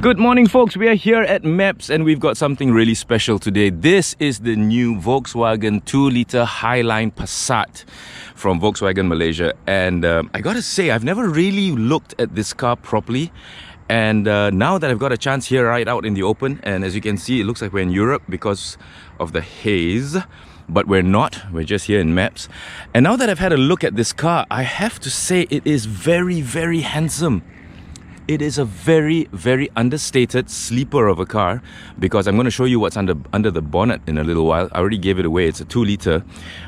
Good morning, folks. We are here at MEPS and we've got something really special today. This is the new Volkswagen 2-liter Highline Passat from Volkswagen Malaysia. And I gotta say, I've never really looked at this car properly. And now that I've got a chance here right out in the open, and as you can see, it looks like we're in Europe because of the haze. But we're not, we're just here in MEPS. And now that I've had a look at this car, I have to say it is very, very handsome. It is a very, very understated sleeper of a car, because I'm going to show you what's under the bonnet in a little while. I already gave it away. It's a 2-liter,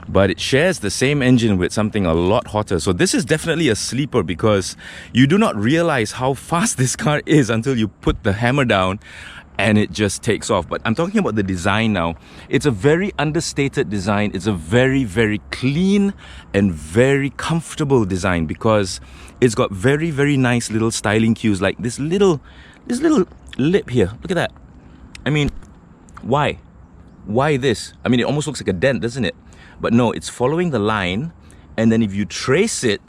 but it shares the same engine with something a lot hotter. So this is definitely a sleeper, because you do not realize how fast this car is until you put the hammer down and it just takes off. But I'm talking about the design now. It's a very understated design. It's a very, very clean and very comfortable design, because it's got very, very nice little styling cues, like this little lip here. Look at that. I mean, why? Why this? I mean, it almost looks like a dent, doesn't it? But no, it's following the line, and then if you trace it,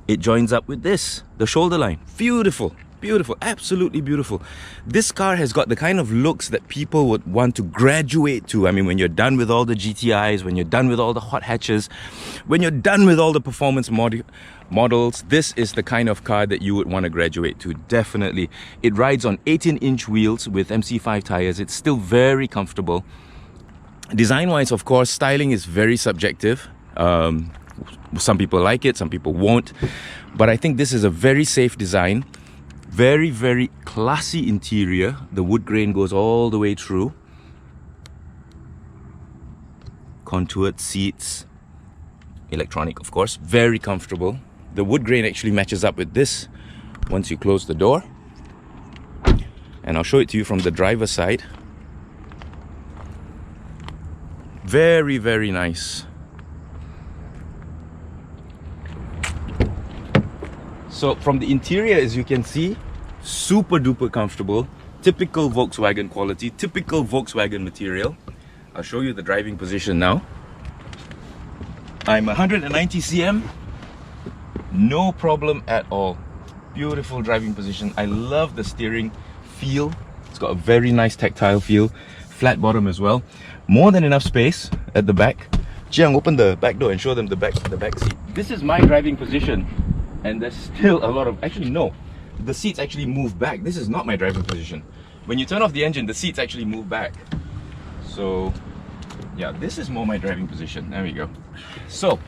it joins up with this, the shoulder line. Beautiful. Beautiful, absolutely beautiful. This car has got the kind of looks that people would want to graduate to. I mean, when you're done with all the GTIs, when you're done with all the hot hatches, when you're done with all the performance models, this is the kind of car that you would want to graduate to, definitely. It rides on 18-inch wheels with MC5 tires. It's still very comfortable. Design-wise, of course, styling is very subjective. Some people like it, some people won't. But I think this is a very safe design. Very, very classy interior. The wood grain goes all the way through. Contoured seats. Electronic, of course. Very comfortable. The wood grain actually matches up with this once you close the door. And I'll show it to you from the driver's side. Very, very nice. So from the interior, as you can see, super duper comfortable. Typical Volkswagen quality, typical Volkswagen material. I'll show you the driving position now. I'm 190 cm, no problem at all. Beautiful driving position. I love the steering feel. It's got a very nice tactile feel. Flat bottom as well. More than enough space at the back. Jiang, open the back door and show them the back seat. This is my driving position. And there's still a lot of, actually no, the seats actually move back. This is not my driving position. When you turn off the engine, the seats actually move back. So yeah, this is more my driving position. There we go. So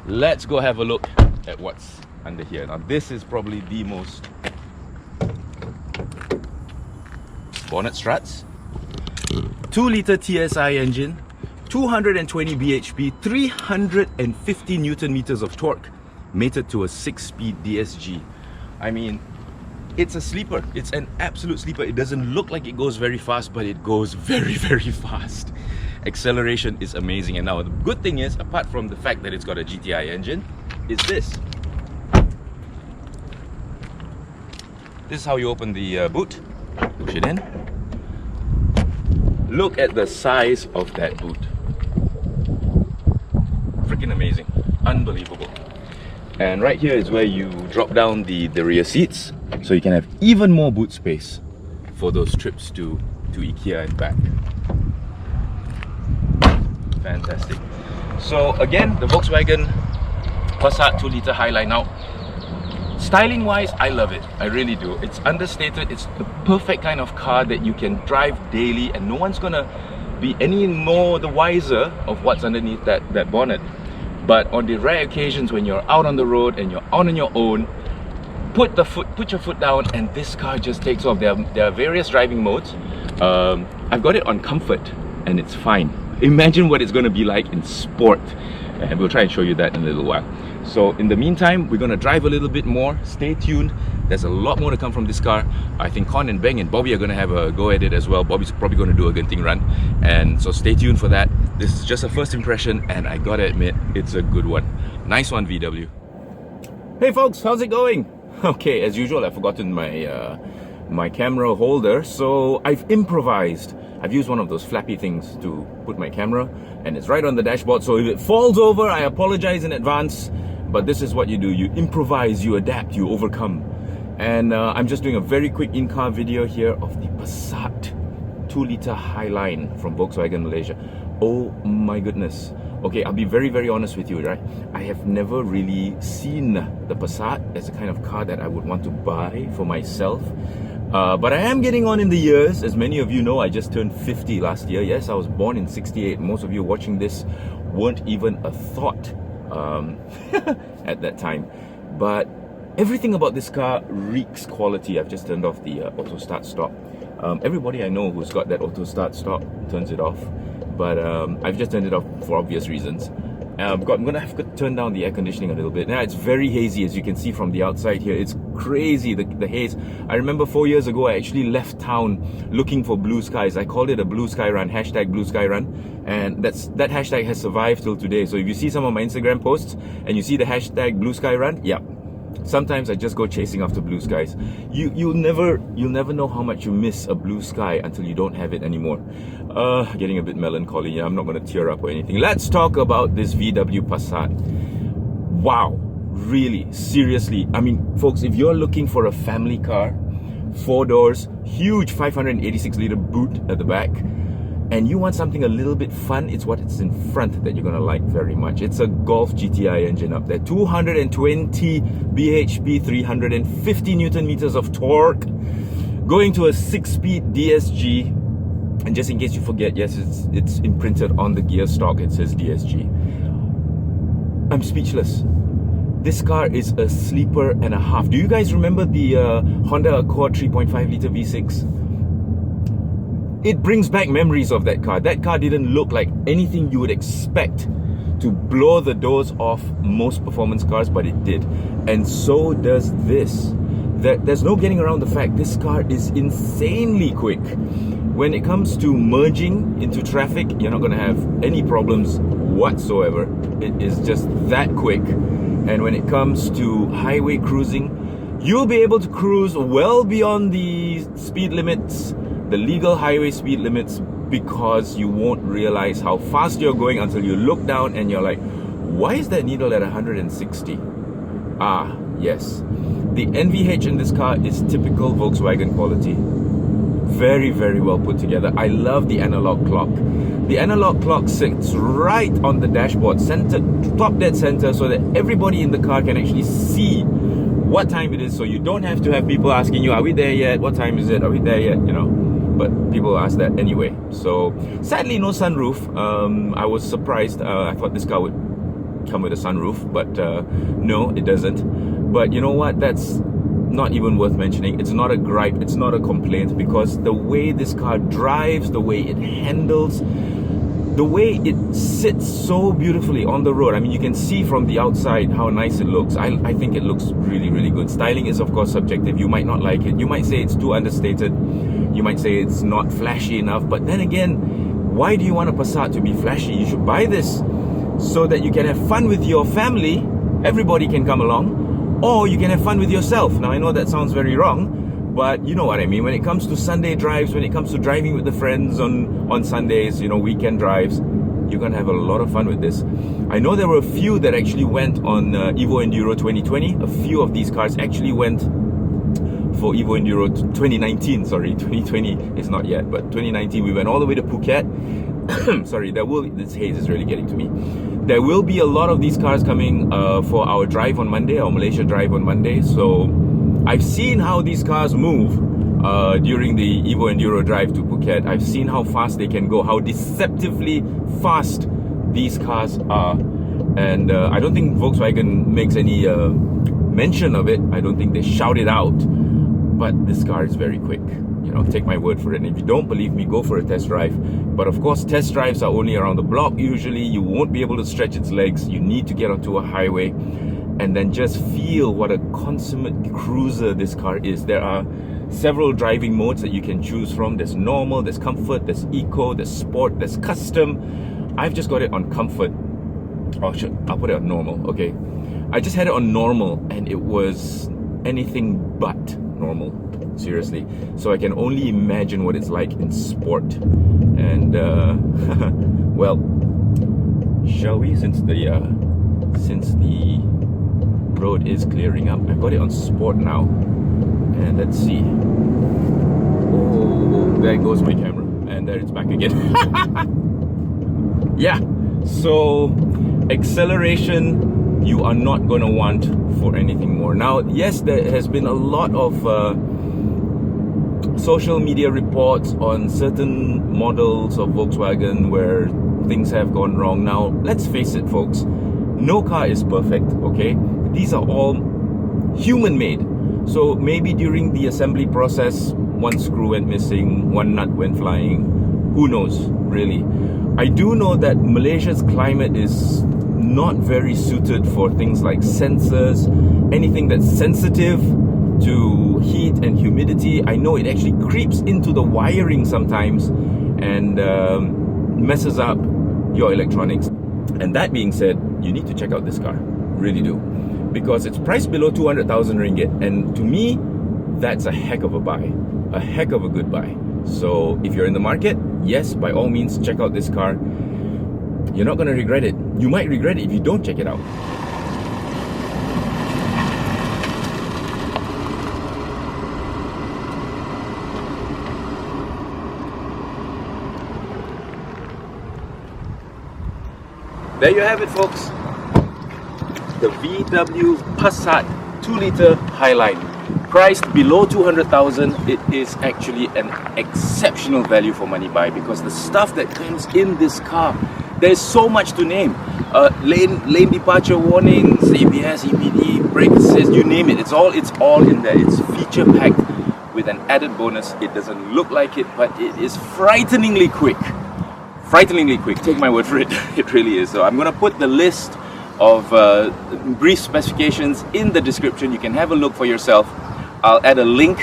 let's go have a look at what's under here. Now this is probably the most bonnet struts. 2-liter TSI engine, 220 bhp, 350 Newton meters of torque, mated to a 6-speed DSG. I mean, it's a sleeper. It's an absolute sleeper. It doesn't look like it goes very fast, but it goes very, very fast. Acceleration is amazing. And now the good thing is, apart from the fact that it's got a GTI engine, is this. This is how you open the boot. Push it in. Look at the size of that boot. Freaking amazing. Unbelievable. And right here is where you drop down the rear seats, so you can have even more boot space for those trips to IKEA and back. Fantastic. So again, the Volkswagen Passat 2-liter Highline. Now, styling wise, I love it. I really do. It's understated. It's the perfect kind of car that you can drive daily, and no one's gonna be any more the wiser of what's underneath that bonnet. But on the rare occasions when you're out on the road and you're out on your own, put your foot down and this car just takes off. There are various driving modes. I've got it on comfort and it's fine. Imagine what it's going to be like in sport, and we'll try and show you that in a little while. So in the meantime, we're going to drive a little bit more. Stay tuned. There's a lot more to come from this car. I think Con and Beng and Bobby are going to have a go at it as well. Bobby's probably going to do a Genting run, and so stay tuned for that. This is just a first impression, and I gotta admit, it's a good one. Nice one, VW. Hey folks, how's it going? Okay, as usual, I've forgotten my camera holder, so I've improvised. I've used one of those flappy things to put my camera, and it's right on the dashboard, so if it falls over, I apologize in advance. But this is what you do. You improvise, you adapt, you overcome. And I'm just doing a very quick in-car video here of the Passat 2-litre Highline from Volkswagen Malaysia. Oh my goodness. Okay, I'll be very honest with you, right? I have never really seen the Passat as a kind of car that I would want to buy for myself. But I am getting on in the years. As many of you know, I just turned 50 last year. Yes, I was born in 68. Most of you watching this weren't even a thought at that time. But everything about this car reeks quality. I've just turned off the auto start stop. Everybody I know who's got that auto start stop turns it off. But I've just turned it off for obvious reasons. I'm gonna have to turn down the air conditioning a little bit. Now it's very hazy, as you can see from the outside here. It's crazy, the haze. I remember 4 years ago, I actually left town looking for blue skies. I called it a blue sky run, hashtag blue sky run. And that hashtag has survived till today. So if you see some of my Instagram posts and you see the hashtag blue sky run, yeah. Sometimes I just go chasing after blue skies. You'll never know how much you miss a blue sky until you don't have it anymore. Getting a bit melancholy. Yeah, I'm not going to tear up or anything. Let's talk about this VW Passat. Wow, really, seriously. I mean, folks, if you're looking for a family car, 4 doors, huge 586-litre boot at the back, and you want something a little bit fun, it's what it's in front that you're gonna like very much. It's a Golf GTI engine up there, 220 bhp, 350 Newton meters of torque, going to a 6-speed DSG. And just in case you forget, yes, it's imprinted on the gear stock. It says DSG. I'm speechless. This car is a sleeper and a half. Do you guys remember the Honda Accord 3.5-litre V6? It brings back memories of that car. That car didn't look like anything you would expect to blow the doors off most performance cars, but it did. And so does this. There's no getting around the fact this car is insanely quick. When it comes to merging into traffic, you're not going to have any problems whatsoever. It is just that quick. And when it comes to highway cruising, you'll be able to cruise well beyond the speed limits, the legal highway speed limits, because you won't realize how fast you're going until you look down and you're like, why is that needle at 160? Ah, yes. The NVH in this car is typical Volkswagen quality. Very well put together. I love the analog clock. The analog clock sits right on the dashboard, center, top dead center, so that everybody in the car can actually see what time it is. So you don't have to have people asking you, are we there yet? What time is it? Are we there yet? You know, but people ask that anyway. So sadly, no sunroof. I was surprised. I thought this car would come with a sunroof, but no, it doesn't. But you know what? That's not even worth mentioning. It's not a gripe, it's not a complaint, because the way this car drives, the way it handles, the way it sits so beautifully on the road. I mean, you can see from the outside how nice it looks. I think it looks really good. Styling is of course subjective. You might not like it. You might say it's too understated. You might say it's not flashy enough. But then again, why do you want a Passat to be flashy? You should buy this so that you can have fun with your family. Everybody can come along. Or you can have fun with yourself. Now, I know that sounds very wrong, but you know what I mean. When it comes to Sunday drives, when it comes to driving with the friends on Sundays, you know, weekend drives, you're going to have a lot of fun with this. I know there were a few that actually went on Evo Enduro 2020. A few of these cars actually went for Evo Enduro 2019. Sorry, 2020 is not yet, but 2019 we went all the way to Phuket. Sorry, this haze is really getting to me. There will be a lot of these cars coming for our drive on Monday, our Malaysia drive on Monday. So I've seen how these cars move during the Evo Enduro drive to Phuket. I've seen how fast they can go, how deceptively fast these cars are. And I don't think Volkswagen makes any mention of it. I don't think they shout it out. But this car is very quick. You know, take my word for it. And if you don't believe me, go for a test drive. But of course, test drives are only around the block usually. You won't be able to stretch its legs. You need to get onto a highway and then just feel what a consummate cruiser this car is. There are several driving modes that you can choose from. There's normal, there's comfort, there's eco, there's sport, there's custom. I've just got it on comfort. Oh, I'll put it on normal, okay. I just had it on normal and it was anything but normal. Seriously. So I can only imagine what it's like in sport. And well, shall we, since the road is clearing up. I've got it on sport now. And let's see. Oh, there goes my camera. And there it's back again. Yeah, so acceleration, you are not going to want for anything more. Now, yes, there has been a lot of social media reports on certain models of Volkswagen where things have gone wrong. Now, let's face it, folks, no car is perfect, okay? These are all human-made. So maybe during the assembly process, one screw went missing, one nut went flying. Who knows, really? I do know that Malaysia's climate is not very suited for things like sensors, anything that's sensitive to heat and humidity. I know it actually creeps into the wiring sometimes and messes up your electronics. And that being said, you need to check out this car, really do, because it's priced below 200,000 ringgit, and to me, that's a heck of a buy, a heck of a good buy. So if you're in the market, yes, by all means, check out this car. You're not going to regret it. You might regret it if you don't check it out. There you have it, folks. The VW Passat 2-litre Highline. Priced below 200,000, it is actually an exceptional value for money buy, because the stuff that comes in this car, there's so much to name. Lane departure warnings, ABS, EBD, brake assist, you name it. It's all in there. It's feature packed with an added bonus. It doesn't look like it, but it is frighteningly quick. Frighteningly quick. Take my word for it. It really is. So I'm going to put the list of brief specifications in the description. You can have a look for yourself. I'll add a link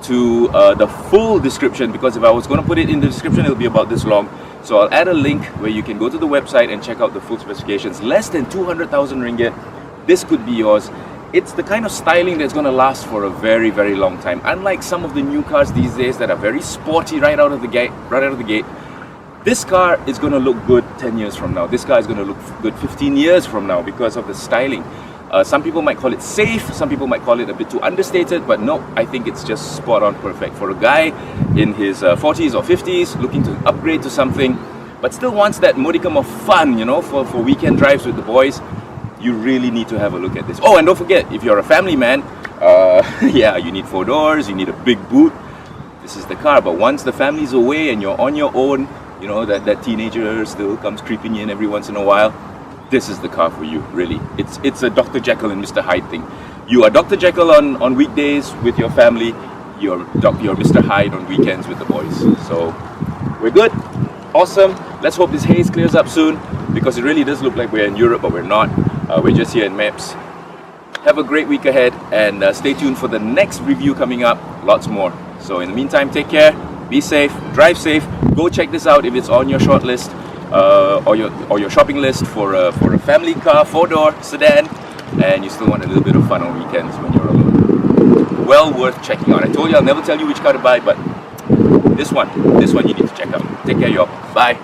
to the full description, because if I was going to put it in the description, it'll be about this long. So I'll add a link where you can go to the website and check out the full specifications. Less than 200,000 ringgit, this could be yours. It's the kind of styling that's going to last for a very, very long time. Unlike some of the new cars these days that are very sporty right out of the gate, this car is going to look good 10 years from now. This car is going to look good 15 years from now because of the styling. Some people might call it safe, some people might call it a bit too understated, but no, I think it's just spot on perfect for a guy in his 40s or 50s looking to upgrade to something, but still wants that modicum of fun, you know, for weekend drives with the boys. You really need to have a look at this. Oh, and don't forget, if you're a family man, yeah, you need 4 doors, you need a big boot. This is the car. But once the family's away and you're on your own, you know, that teenager still comes creeping in every once in a while, this is the car for you, really. It's a Dr. Jekyll and Mr. Hyde thing. You are Dr. Jekyll on weekdays with your family, you're Mr. Hyde on weekends with the boys. So we're good. Awesome. Let's hope this haze clears up soon, because it really does look like we're in Europe, but we're not. We're just here in Maps. Have a great week ahead, and stay tuned for the next review coming up. Lots more. So in the meantime, take care, be safe, drive safe. Go check this out if it's on your short list. Or your shopping list for a family car, 4-door sedan, and you still want a little bit of fun on weekends when you're alone. Well worth checking out. I told you I'll never tell you which car to buy, but this one you need to check out. Take care, y'all. Bye.